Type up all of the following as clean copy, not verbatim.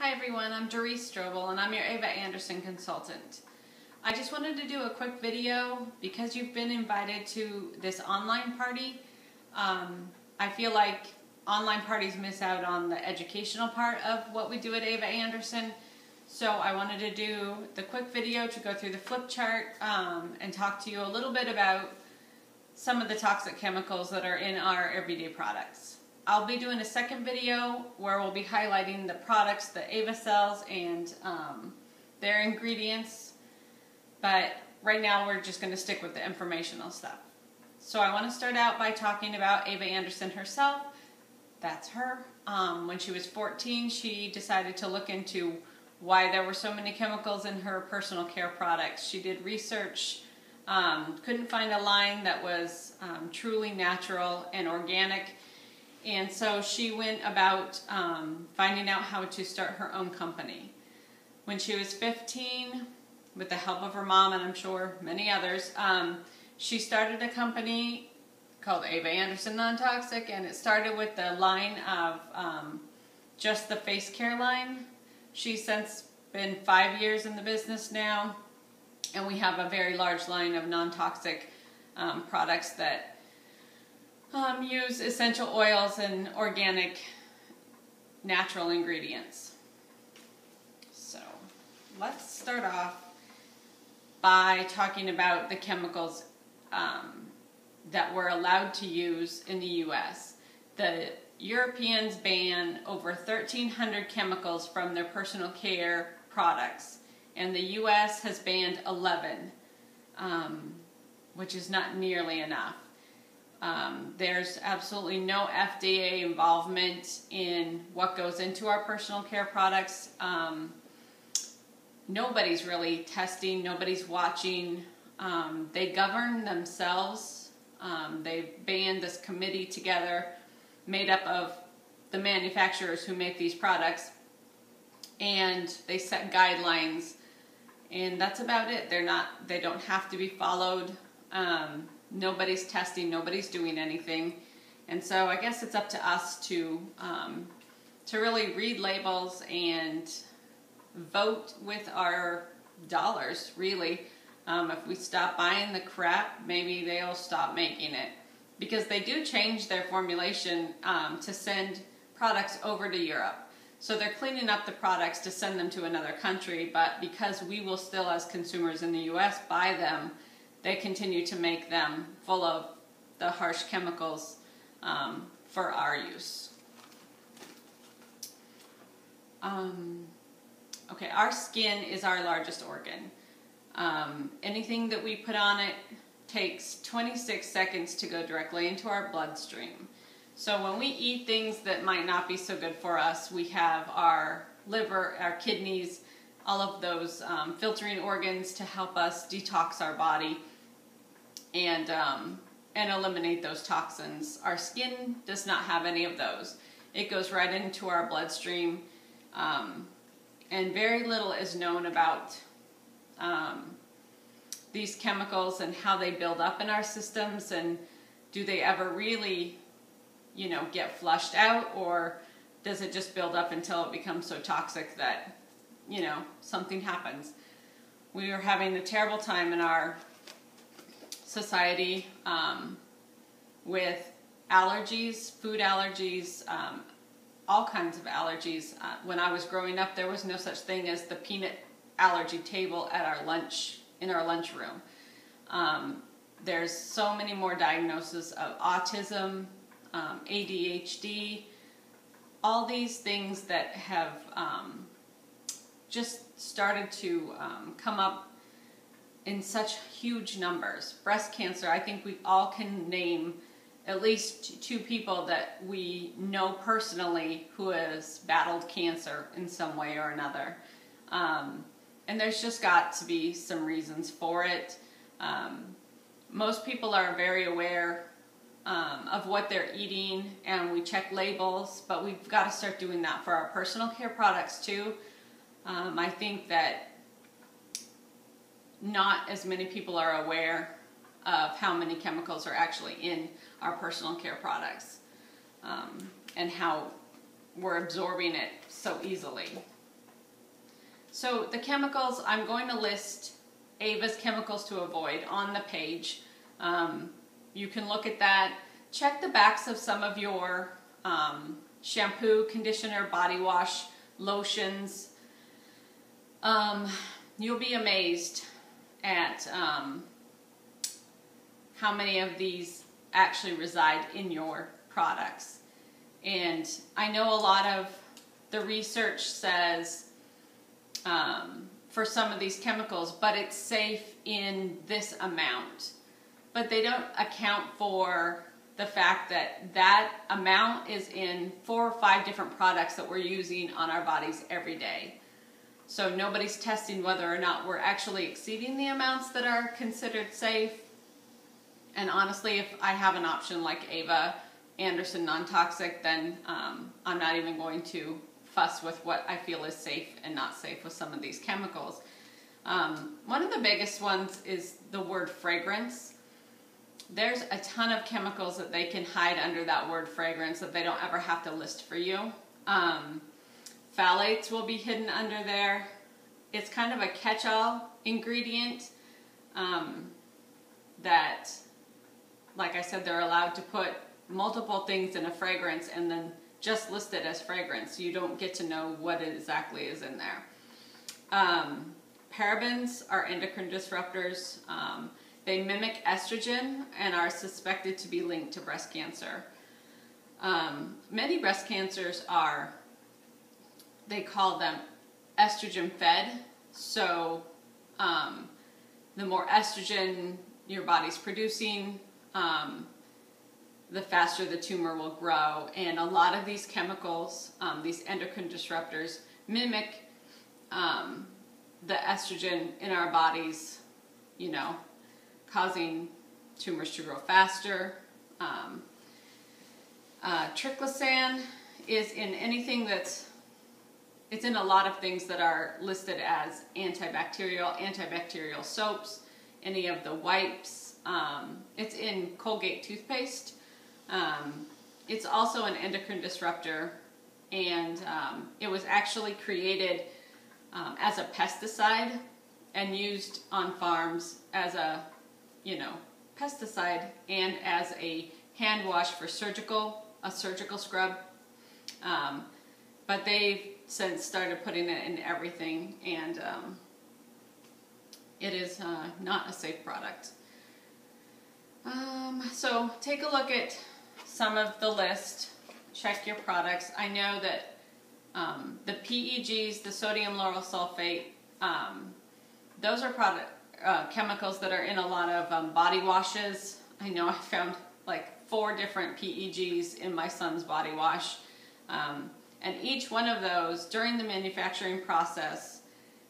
Hi everyone, I'm Darice Stroebel and I'm your Ava Anderson consultant. I just wanted to do a quick video because you've been invited to this online party. I feel like online parties miss out on the educational part of what we do at Ava Anderson. So I wanted to do the quick video to go through the flip chart and talk to you a little bit about some of the toxic chemicals that are in our everyday products. I'll be doing a second video where we'll be highlighting the products that Ava sells and their ingredients, but right now we're just going to stick with the informational stuff. So I want to start out by talking about Ava Anderson herself. That's her. When she was 14, she decided to look into why there were so many chemicals in her personal care products. She did research, couldn't find a line that was truly natural and organic. And so she went about finding out how to start her own company. When she was 15, with the help of her mom and I'm sure many others, she started a company called Ava Anderson Non-Toxic, and it started with the line of just the face care line. She's since been 5 years in the business now, and we have a very large line of non-toxic products that use essential oils and organic natural ingredients. So let's start off by talking about the chemicals that we're allowed to use in the U.S. The Europeans ban over 1,300 chemicals from their personal care products, and the U.S. has banned 11, which is not nearly enough. There's absolutely no FDA involvement in what goes into our personal care products. Nobody's really testing, nobody's watching. They govern themselves. They've banned this committee together made up of the manufacturers who make these products, and they set guidelines, and that's about it. They don't have to be followed. Nobody's testing, nobody's doing anything, and so I guess it's up to us to really read labels and vote with our dollars, really. If we stop buying the crap, maybe they'll stop making it, because they do change their formulation to send products over to Europe. So they're cleaning up the products to send them to another country, but because we will still, as consumers in the U.S., buy them, they continue to make them full of the harsh chemicals for our use. Okay, our skin is our largest organ. Anything that we put on it takes 26 seconds to go directly into our bloodstream. So when we eat things that might not be so good for us, we have our liver, our kidneys, all of those filtering organs to help us detox our body and eliminate those toxins. Our skin does not have any of those. It goes right into our bloodstream, and very little is known about these chemicals and how they build up in our systems, and do they ever really, get flushed out, or does it just build up until it becomes so toxic that, something happens. We are having a terrible time in our society with allergies, food allergies, all kinds of allergies. When I was growing up, there was no such thing as the peanut allergy table at our lunch, in our lunchroom. There's so many more diagnoses of autism, ADHD, all these things that have just started to come up in such huge numbers. Breast cancer, I think we all can name at least 2 people that we know personally who has battled cancer in some way or another. And there's just got to be some reasons for it. Most people are very aware of what they're eating, and we check labels, but we've got to start doing that for our personal care products too. I think that not as many people are aware of how many chemicals are actually in our personal care products, and how we're absorbing it so easily. So the chemicals, I'm going to list Ava's chemicals to avoid on the page. You can look at that. Check the backs of some of your shampoo, conditioner, body wash, lotions. You'll be amazed at how many of these actually reside in your products. And I know a lot of the research says for some of these chemicals, but it's safe in this amount. But they don't account for the fact that that amount is in 4 or 5 different products that we're using on our bodies every day. So nobody's testing whether or not we're actually exceeding the amounts that are considered safe. And honestly, if I have an option like Ava Anderson Non-Toxic, then I'm not even going to fuss with what I feel is safe and not safe with some of these chemicals. One of the biggest ones is the word fragrance. There's a ton of chemicals that they can hide under that word fragrance that they don't ever have to list for you. Phthalates will be hidden under there. It's kind of a catch-all ingredient that, like I said, they're allowed to put multiple things in a fragrance and then just list it as fragrance. You don't get to know what exactly is in there. Parabens are endocrine disruptors. They mimic estrogen and are suspected to be linked to breast cancer. Many breast cancers are, they call them estrogen fed. So the more estrogen your body's producing, the faster the tumor will grow. And a lot of these chemicals, these endocrine disruptors, mimic the estrogen in our bodies, you know, causing tumors to grow faster. Triclosan is in anything that's, it's in a lot of things that are listed as antibacterial soaps, any of the wipes. It's in Colgate toothpaste. It's also an endocrine disruptor, and it was actually created as a pesticide and used on farms as a, you know, pesticide and as a hand wash for surgical scrub. But they've since started putting it in everything, and it is not a safe product. So take a look at some of the list, check your products. I know that the PEGs, the sodium lauryl sulfate, those are chemicals that are in a lot of body washes. I know I found like 4 different PEGs in my son's body wash. And each one of those, during the manufacturing process,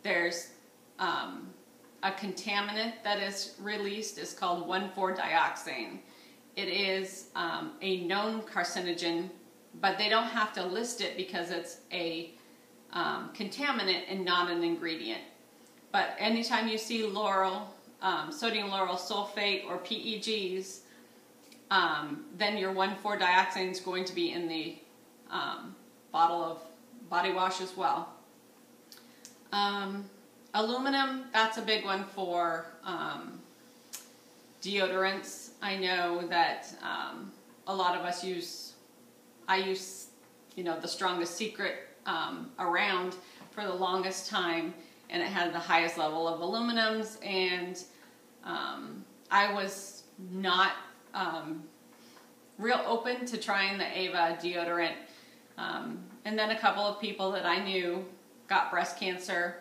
there's a contaminant that is released. It's called 1,4-dioxane. It is a known carcinogen, but they don't have to list it because it's a contaminant and not an ingredient. But anytime you see sodium lauryl sulfate or PEGs, then your 1,4-dioxane is going to be in the bottle of body wash as well. Aluminum, that's a big one for deodorants. I know that a lot of us I use, you know, the Strongest Secret around for the longest time, and it had the highest level of aluminums, and I was not real open to trying the Ava deodorant. And then a couple of people that I knew got breast cancer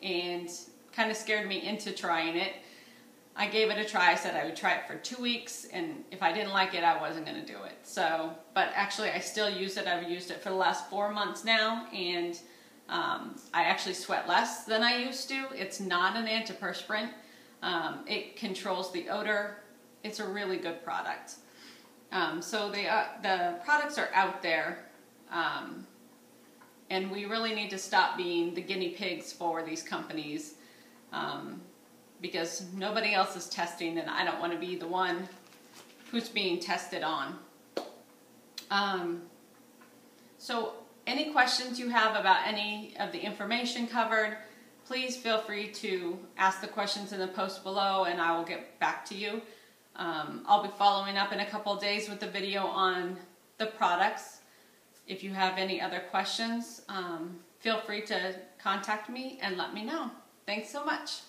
and kind of scared me into trying it. I gave it a try. I said I would try it for 2 weeks, and if I didn't like it, I wasn't going to do it. So, but actually I still use it. I've used it for the last 4 months now, and I actually sweat less than I used to. It's not an antiperspirant. It controls the odor. It's a really good product. So the products are out there, and we really need to stop being the guinea pigs for these companies, because nobody else is testing, and I don't want to be the one who's being tested on. So any questions you have about any of the information covered, please feel free to ask the questions in the post below and I will get back to you. I'll be following up in a couple of days with the video on the products. If you have any other questions, feel free to contact me and let me know. Thanks so much.